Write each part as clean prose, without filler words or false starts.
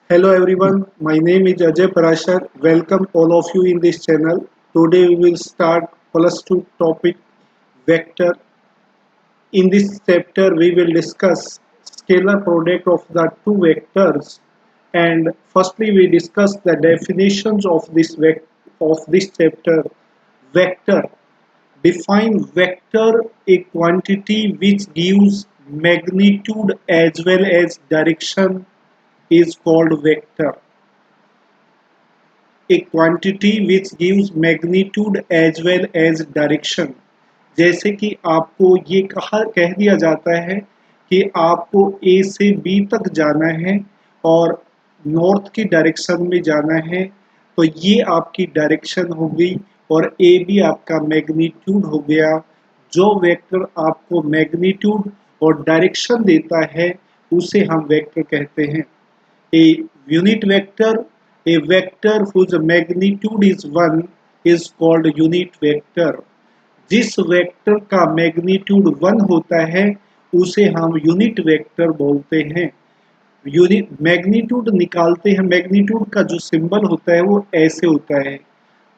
Hello everyone, my name is Ajay Parashar. Welcome all of you in this channel. Today we will start plus 2 topic vector. In this chapter we will discuss scalar product of the two vectors, and firstly we discuss the definitions of this chapter. Vector. Define vector, a quantity which gives magnitude as well as direction is called vector. A quantity which gives magnitude as well as direction. जैसे कि आपको ये कह दिया जाता है कि आपको A से B तक जाना है और नॉर्थ की डायरेक्शन में जाना है, तो ये आपकी डायरेक्शन हो गई और ए बी आपका मैग्नीट्यूड हो गया। जो वेक्टर आपको मैग्नीट्यूड और डायरेक्शन देता है उसे हम वेक्टर कहते हैं। A unit vector, a vector whose magnitude is 1 is called unit vector. जिस वेक्टर का मैग्नीट्यूड 1 होता है उसे हम यूनिट वेक्टर बोलते हैं। यूनिट मैग्नीट्यूड निकालते हैं, मैग्नीट्यूड का जो सिंबल होता है वो ऐसे होता है,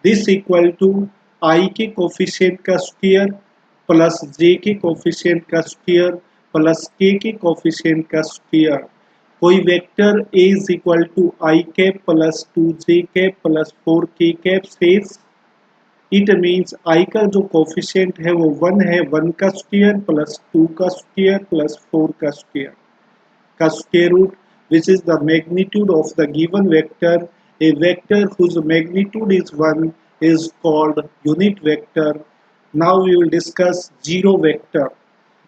दिस इक्वल टू आई के कोफिशिएंट का स्क्वायर प्लस जे के कोफिशिएंट का स्क्वायर प्लस के कोफिशिएंट का स्क्वायर। कोई vector a is equal to I cap plus 2j cap plus 4k cap says it means I का जो कोफिशिएंट है वो 1 है, 1 का स्क्वायर प्लस 2 का स्क्वायर प्लस 4 का स्क्वायर का square root, which is the magnitude of the given vector. A vector whose magnitude is 1 is called unit vector. Now we will discuss zero vector.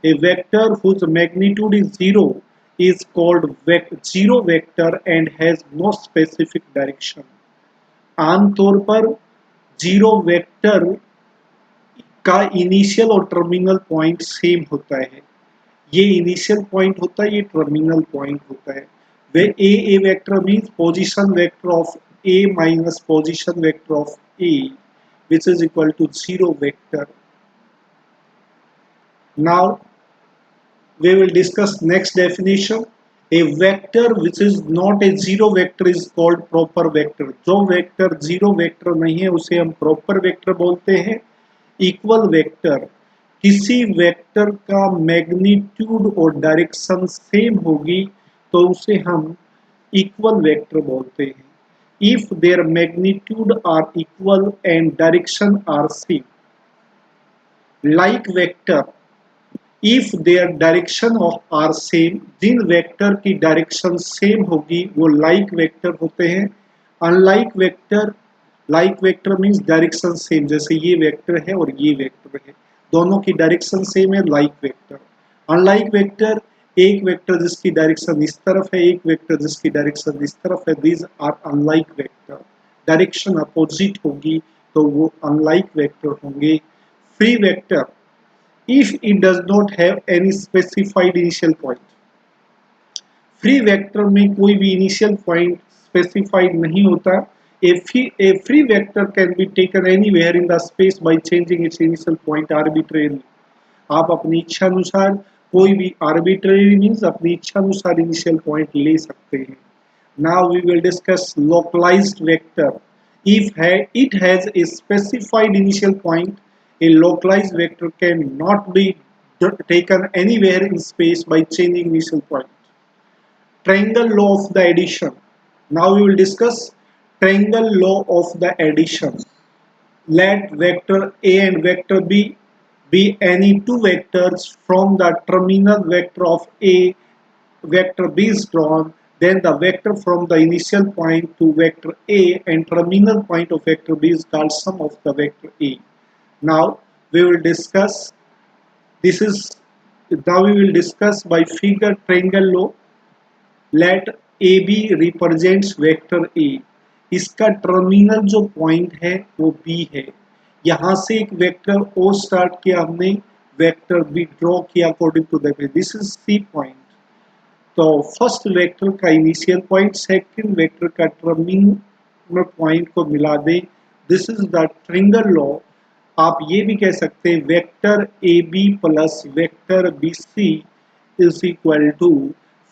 A vector whose magnitude is 0 is called zero vector and has no specific direction. आमतौर पर zero vector का initial और terminal point same होता है। ये initial point होता है, ये टर्मिनल पॉइंट होता है। वे A vector means position vector of A minus position vector of A which is equal to zero vector. Now we will discuss next definition. A vector which is not a zero vector is called proper vector. जो vector zero vector नहीं है उसे हम proper vector बोलते हैं। Equal vector, किसी vector का magnitude और डायरेक्शन सेम होगी तो उसे हम इक्वल वेक्टर बोलते हैं। If their magnitude are equal and direction are same, like vector if their direction of are same, जिन वेक्टर की डायरेक्शन सेम होगी वो लाइक वेक्टर होते हैं। Unlike vector, like vector means direction same, जैसे ये वेक्टर है और ये वेक्टर है, दोनों की डायरेक्शन सेम है, लाइक वेक्टर। अनलाइक वेक्टर, एक वेक्टर जिसकी डायरेक्शन इस तरफ है, एक वेक्टर जिसकी डायरेक्शन इस तरफ है, these are unlike vector. Direction opposite होगी तो वो अनलाइक वेक्टर होंगे। Free vector, if it does not have any specified initial point, free vector में कोई भी इनिशियल पॉइंट स्पेसिफाइड नहीं होता। A free vector can be taken anywhere in the space by changing its initial point arbitrarily. आप अपनी इच्छा अनुसार कोई भी arbitrary means अपनी इच्छा अनुसार इनिशियल पॉइंट ले सकते हैं। Now we will discuss localized vector. If it has a specified initial point, a localized vector cannot be taken anywhere in space by changing initial point. Triangle law of the addition. Now we will discuss triangle law of the addition. Let vector A and vector B be any two vectors from the terminal vector of A, vector B is drawn, then the vector from the initial point to vector A and terminal point of vector B is called sum of the vector A. Now we will discuss this is now we will discuss by figure triangle law. Let AB represents vector A. इसका terminal जो point है वो B है। यहाँ से एक vector O start किया हमने, वेक्टर B ड्रॉ किया according to the, this is C point. तो फर्स्ट वेक्टर का इनिशियल पॉइंट सेकंड वेक्टर का टर्मिनल पॉइंट को मिला दे, this is the triangle law. आप ये भी कह सकते हैं vector AB plus vector BC is equal to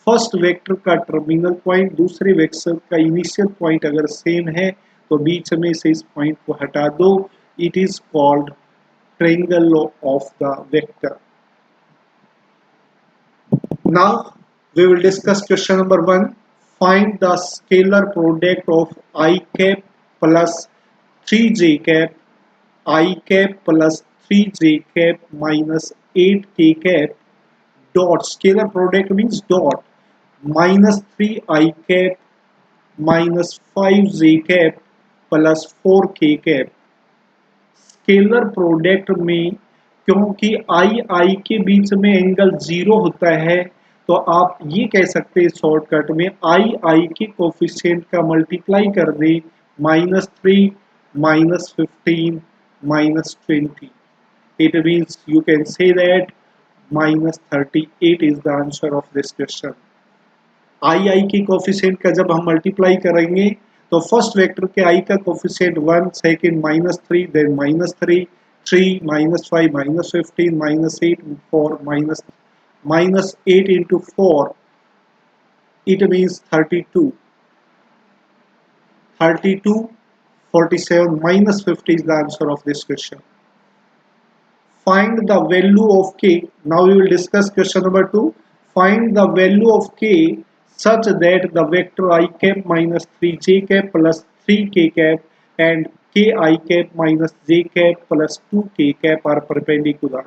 first vector का टर्मिनल पॉइंट दूसरे वेक्टर का इनिशियल पॉइंट अगर सेम है तो बीच में से इस पॉइंट को हटा दो, it is called triangle of the vector. Now we will discuss question number 1. Find the scalar product of I cap plus 3j cap, I cap plus 3j cap minus 8k cap dot. Scalar product means dot minus 3i cap minus 5j cap plus 4k cap। Scalar product में क्योंकि आई I के बीच में angle 0 होता है तो आप ये कह सकते हैं शॉर्टकट में आई आई के कोफिशिएंट का मल्टीप्लाई कर दे -3 -15 -20। It means you can say that -38 is the answer of this question. I I के कोफिशिएंट का जब हम मल्टीप्लाई करेंगे तो फर्स्ट वेक्टर के आई का coefficient 1, second -3, then -3, 3 -5 -15 -8 4 -8 into 4, it means 32 47 -50 is the answer of this question. Find the value of k. Now we will discuss question number 2. Find the value of k such that the vector I cap minus 3j cap plus 3k cap and ki cap minus j cap plus 2k cap are perpendicular.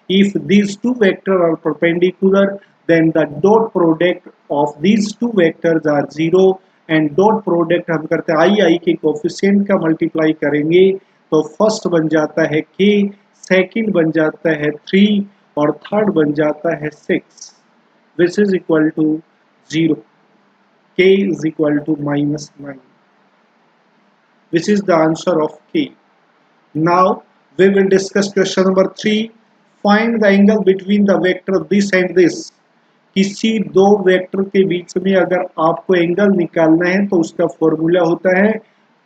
If these two vectors are perpendicular, then the dot product of these two vectors are 0 and dot product हम करते हैं आई I के coefficient का multiply करेंगे तो first बन जाता है k, सेकंड बन जाता है 3 और थर्ड बन जाता है 6, which is equal to 0. K is equal to -9, which is the answer of K. Now we will discuss question number 3. Find the angle between the vector this and this. किसी दो vector के बीच में अगर आपको angle निकालना है तो उसका फॉर्मूला होता है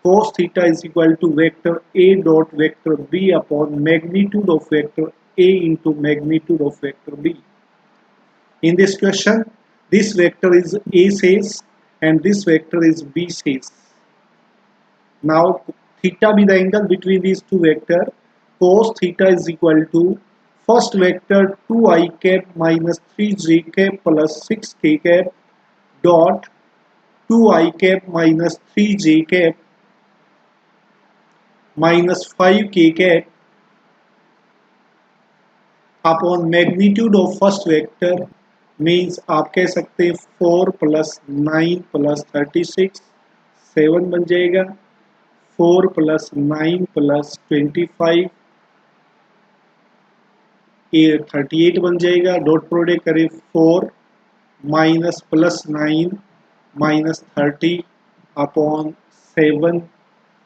cos theta is equal to vector A dot vector B upon magnitude of vector A into magnitude of vector B. In this question, this vector is A says and this vector is B says. Now theta be the angle between these two vectors. Cos theta is equal to first vector 2i cap minus 3j cap plus 6k cap dot 2i cap minus 3j cap minus 5k cap upon magnitude of first vector means आप कह सकते हैं 4 plus 9 plus 36 7 बन जाएगा, 4 plus 9 plus 25 ये 38 बन जाएगा। Dot product करें 4 minus plus 9 minus 30 upon 7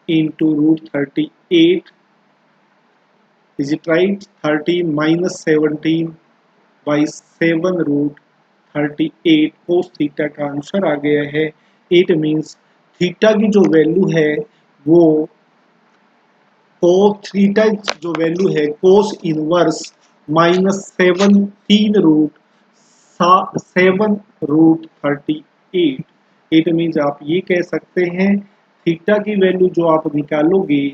into root 38 is it right? 13 minus 17 by 7 root 38 cos theta का आंसर आ गया है। इट मीन्स थीटा की जो वैल्यू है वो थीटा जो वैल्यू है cos inverse -17 root 7 root 38। It means आप ये कह सकते हैं थीटा की वैल्यू जो आप निकालोगे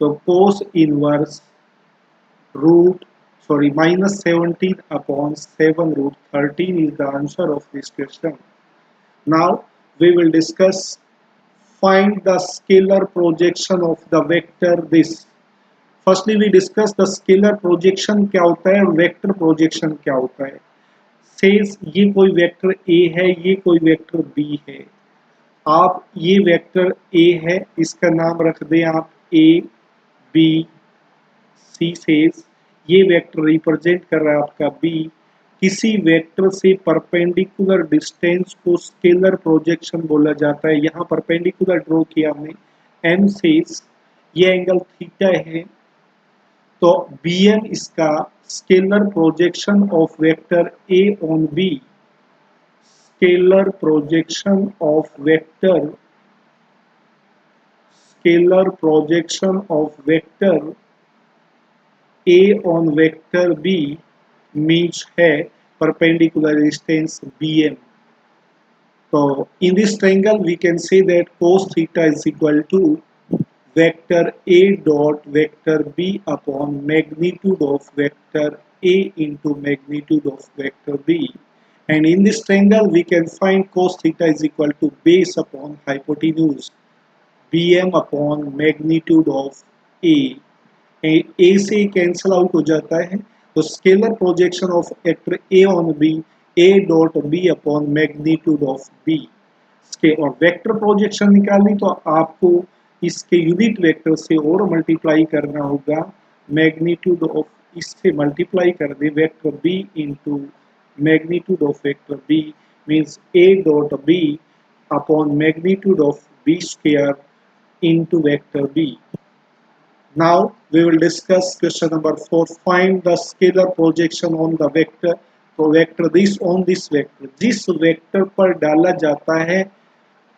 तो कोस inverse -17 upon 7 root 13 is the answer of this question. Now we will discuss find the scalar projection of the vector this. Firstly we discuss the scalar projection क्या होता है और वेक्टर प्रोजेक्शन क्या होता है। सेज ये कोई वेक्टर A है, ये कोई वेक्टर B है। आप ये वेक्टर A है, इसका नाम रख दें आप A B C सेज ये वेक्टर रिप्रेजेंट कर रहा है आपका B। किसी वेक्टर से परपेंडिकुलर डिस्टेंस को स्केलर प्रोजेक्शन बोला जाता है। यहाँ परपेंडिकुलर ड्रॉ किया हमने M सेज ये एंगल थीटा है तो Bm इसका scalar projection of vector A on B। Scalar projection of vector A on vector B means है perpendicular distance Bm। तो in this triangle we can say that cos theta is equal to vector A dot vector B upon magnitude of vector A into magnitude of vector B. And in this triangle we can find cos theta is equal to base upon hypotenuse Bm upon magnitude of A. A से cancel out हो जाता है, तो scalar projection of vector A on B A dot B upon magnitude of B इसके और vector projection निकालनी तो आपको इसके यूनिट वेक्टर से और मल्टीप्लाई करना होगा, मैग्नीट्यूड ऑफ इससे मल्टीप्लाई कर दे vector B into magnitude of vector B means A dot B upon magnitude of B square into vector B. Now we will discuss question number 4. Find the scalar projection on the vector. तो vector this on this vector, जिस vector पर डाला जाता है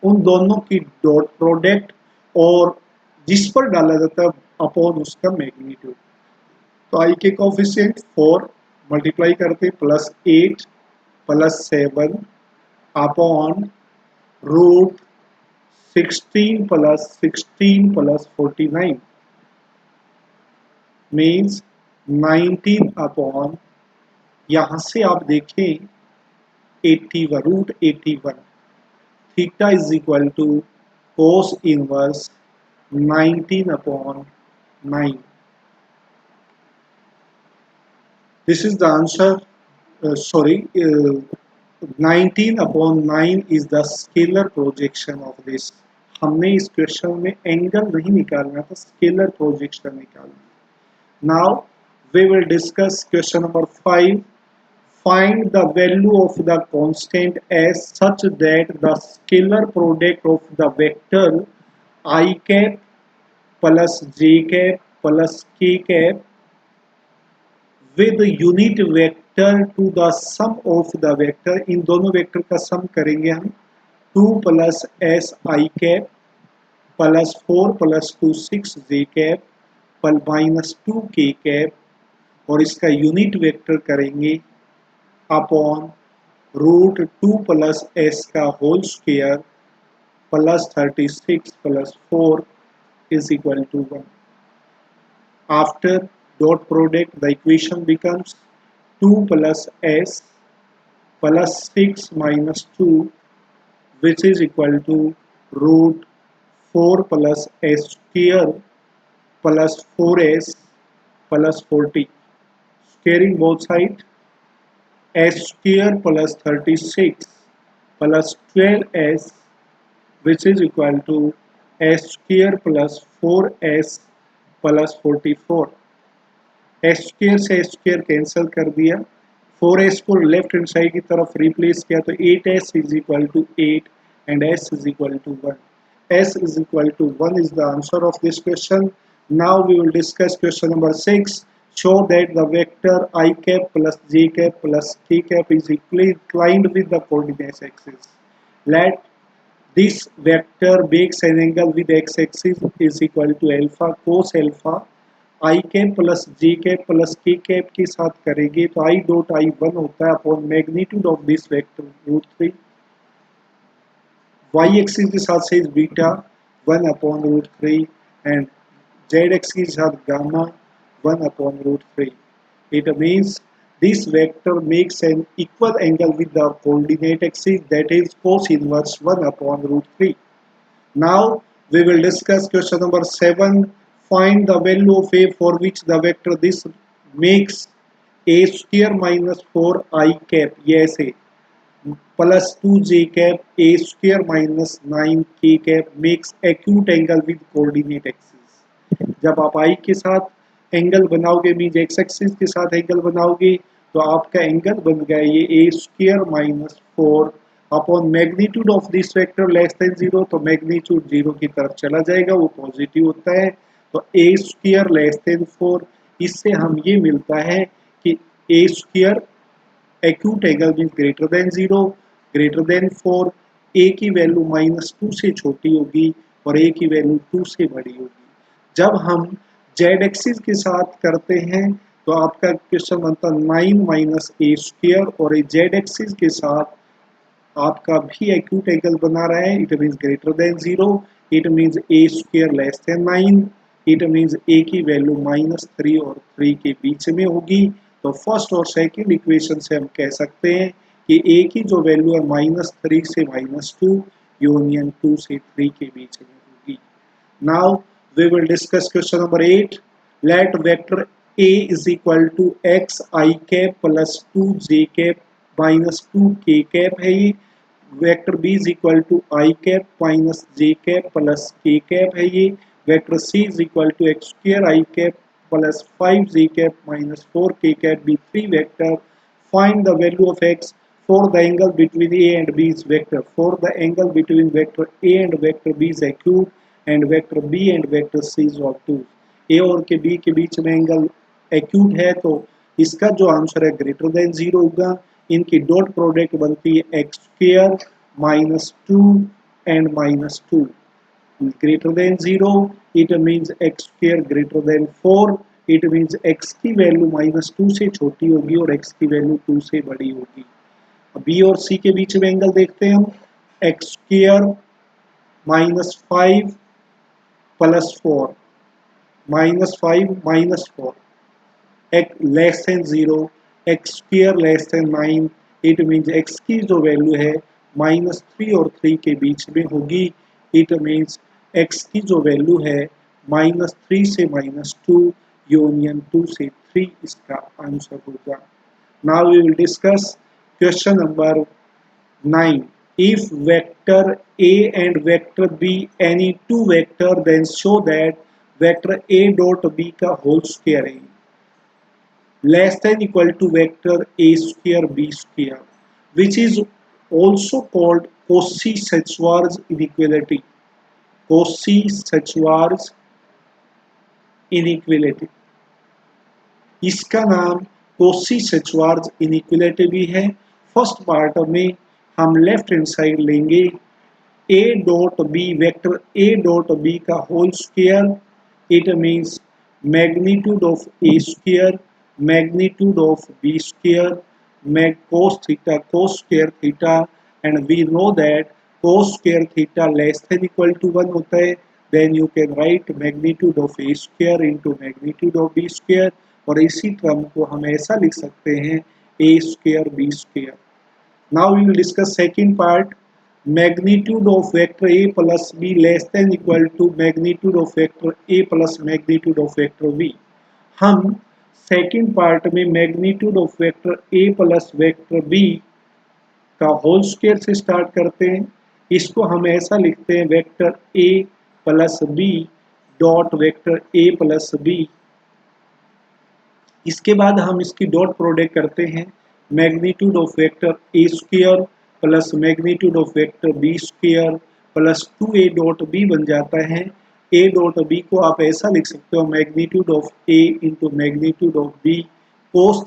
उन दोनों की dot product और जिस पर डाला जाता है अपॉन उसका मैग्नीट्यूड। तो आई के कोफिशिएंट 4 मल्टीप्लाई करते plus 8 plus 7 upon root 16 plus 49 means 19 upon यहां से आप देखें 81 root 81 theta is equal to cos inverse 19 upon 9. This is the answer. Sorry, 19 upon 9 is the scalar projection of this. हमने इस question में angle नहीं निकालना था, स्केलर प्रोजेक्शन निकालना। Now we will discuss question number 5. Find the value of the constant as such that the scalar product of the vector I cap plus J cap plus K cap with unit vector to the sum of the vector, इन दोनों vector का sum करेंगे हम 2 plus S I cap plus 4 plus 2 6 J cap पल minus 2 K cap और इसका unit vector करेंगे upon root 2 plus S का whole square plus 36 plus 4 is equal to 1. After dot product the equation becomes 2 plus S plus 6 minus 2 which is equal to root 4 plus s square plus 4s plus 40. Squaring both sides, s square plus 36 plus 12s which is equal to s square plus 4s plus 44. s square से s square cancel कर दिया, 4s को left hand side की तरफ replace किया तो 8s is equal to 8 and s is equal to 1. S is equal to 1 is the answer of this question. Now we will discuss question number 6. Show that the vector I cap plus j cap plus k cap is equally inclined with the coordinate axis. Let this vector makes an angle with x axis is equal to alpha cos alpha. I cap plus j cap plus k cap के साथ करेंगे तो I dot I 1 होता है upon magnitude of this vector root 3. y axis के साथ size beta 1 upon root 3 and z axis के साथ gamma 1 upon root 3. It means this vector makes an equal angle with the coordinate axis, that is cos inverse 1 upon root 3. Now we will discuss question number 7. Find the value of a for which the vector this makes a square minus 4 I cap, yes, a plus 2j cap a square minus 9k cap makes acute angle with coordinate axis. जब आप I के साथ angle बनाओगे means x axis के साथ angle बनाओगे तो आपका एंगल बन गया ये A square minus 4 upon magnitude of this vector less than 0, तो मैग्नीट्यूड 0 की तरफ चला जाएगा, वो पॉजिटिव होता है, तो ए स्क्वायर लेस देन 4. इससे हम ये मिलता है कि A square acute angle means greater than 0 greater than 4, A की वैल्यू -2 से छोटी होगी और ए की वैल्यू 2 से बड़ी होगी. जब हम जेड एक्सिस के साथ करते हैं तो आपका क्वेश्चन बनता 9 माइनस ए स्क्वायर और जेड एक्सिस के साथ आपका भी एक्यूट एंगल बना रहा है, it means greater than 0, it means A square less than 9, it means A की वैल्यू -3 और 3 के बीच में होगी। तो फर्स्ट और सेकंड इक्वेशन से हम कह सकते हैं कि ए की जो वैल्यू है -3 से -2 यूनियन 2 से 3 के बीच में होगी। Now we will discuss question number 8. Let vector A is equal to x I cap plus 2 j cap minus 2 k cap है ये। Vector B is equal to I cap minus j cap plus k cap है ये। Vector C is equal to x square I cap plus 5 j cap minus 4 k cap be three vector. Find the value of x for the angle between A and B is vector. For the angle between vector A and vector B is acute and vector B and vector C is obtuse. A और के B के बीच में angle acute है तो इसका जो answer है greater than 0 होगा। इनकी डॉट प्रोडक्ट बनती है x square -2 and -2 greater than 0, it means x square greater than 4, it means x की वैल्यू -2 से छोटी होगी और x की वैल्यू 2 से बड़ी होगी। b और c के बीच में एंगल देखते हैं हम, x square -5 plus 4 -5 -4 x less than 0, x square less than 9, it means x की जो वैल्यू है -3 और 3 के बीच में होगी। इट मीन्स x की जो वैल्यू है -3 से -2 यूनियन 2 से 3 इसका आंसर होगा। Now we will discuss question number 9. If vector A and vector B any two vector then show that vector A dot B का होल स्क्वायर है less than equal to vector A square B square, which is also called Cauchy-Schwarz inequality. Cauchy-Schwarz inequality. इसका नाम Cauchy-Schwarz inequality भी है। First part में हम left hand side लेंगे a dot b vector a dot b का whole square, it means magnitude of a square magnitude of b square mag cos theta cos square theta and we know that cos square theta less than equal to 1 होता है। Then you can write magnitude of a square into magnitude of b square और इसी term को हम ऐसा लिख सकते हैं a square b square. Now we will discuss second part. Magnitude of vector A plus B less than equal to magnitude of vector A plus magnitude of vector B. हम second part में magnitude of vector A plus vector B का whole square से start करते हैं। इसको हम ऐसा लिखते हैं vector A plus B dot vector A plus B। इसके बाद हम इसकी डॉट प्रोडक्ट करते हैं magnitude of vector A square plus magnitude of vector B square plus 2a dot B बन जाता है। a डॉट बी को आप ऐसा लिख सकते हो magnitude of a into magnitude of B cos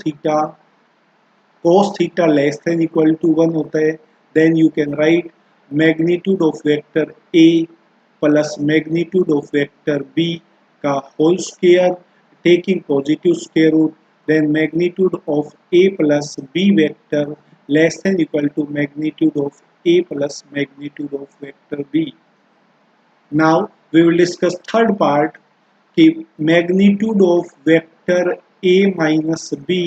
theta less than equal to 1 होता है। Then you can write magnitude of vector a plus magnitude of vector b का whole square taking positive square root, then magnitude of a plus b vector less than equal to magnitude of a plus magnitude of vector b. Now we will discuss third part कि magnitude of vector a minus b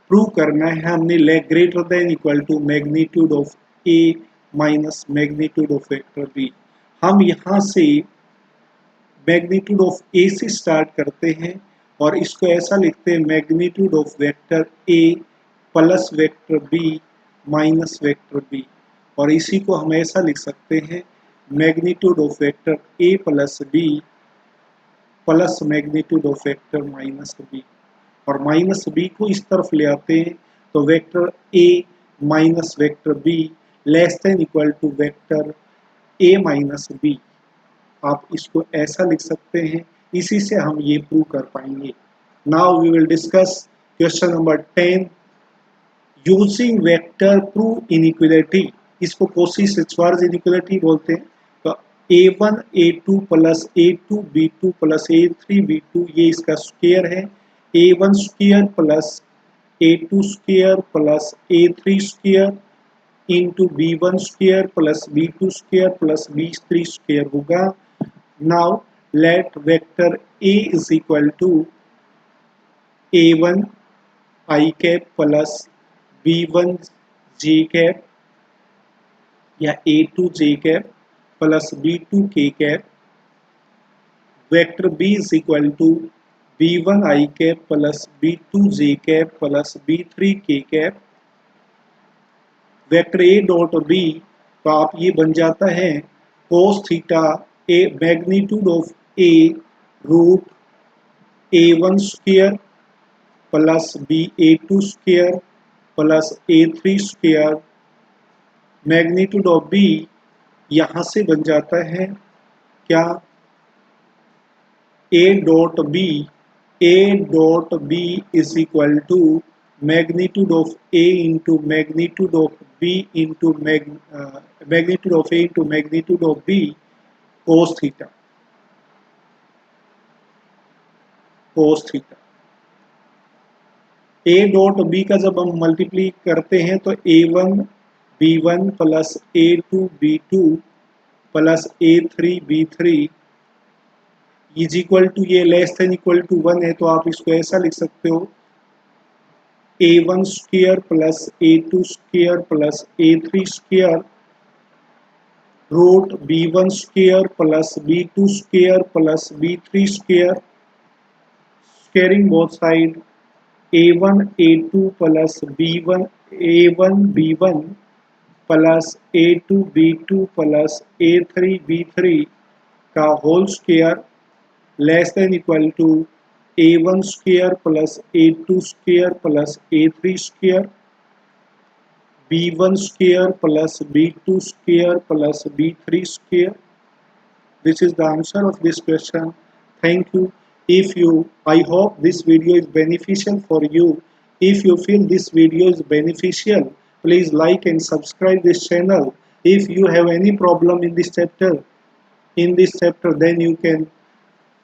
prove करना है हमने greater than equal to magnitude of a minus magnitude of vector b। हम यहाँ से magnitude of ए से start करते हैं और इसको ऐसा लिखते हैं magnitude of vector A plus vector B minus vector B और इसी को हम ऐसा लिख सकते हैं magnitude of vector A plus B plus magnitude of vector minus B और माइनस बी को इस तरफ ले आते हैं तो vector A minus vector B less than equal to vector A minus B. आप इसको ऐसा लिख सकते हैं, इसी से हम ये प्रूव कर पाएंगे। Now we will discuss question number 10 using vector prove inequality. इसको Cauchy-Schwarz इनइक्वालिटी बोलते हैं। तो a1 a2 plus a2 b2 plus a3 b2 ये इसका स्क्वायर है। a1 square plus a2 square plus a3 square into b1 square plus b2 square plus b3 square होगा. Now let vector a is equal to a1 I cap plus b1 j cap या a2 j cap plus b2 k cap. Vector b is equal to b1 I cap plus b2 j cap plus b3 k cap. Vector A dot B तो आप ये बन जाता है cos theta A magnitude of A root a1 square plus a2 square plus a3 square magnitude of B यहाँ से बन जाता है क्या a dot B is equal to magnitude of A into magnitude of B into magnitude of A into magnitude of B cos theta. A dot B का जब हम multiply करते हैं तो A1 B1 plus A2 B2 plus A3 B3 is equal to ये less than equal to 1 है तो आप इसको ऐसा लिख सकते हो a1 square plus a2 square plus a3 square root b1 square plus b2 square plus b3 square squaring both side a1 a2 plus b1 a1 b1 plus a2 b2 plus a3 b3 का whole square less than equal to a1 square plus a2 square plus a3 square b1 square plus b2 square plus b3 square. This is the answer of this question. Thank you. I hope this video is beneficial for you. If you feel this video is beneficial, please like and subscribe this channel. If you have any problem in this chapter, then you can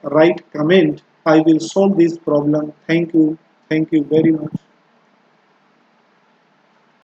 write comment. I will solve this problem. Thank you very much.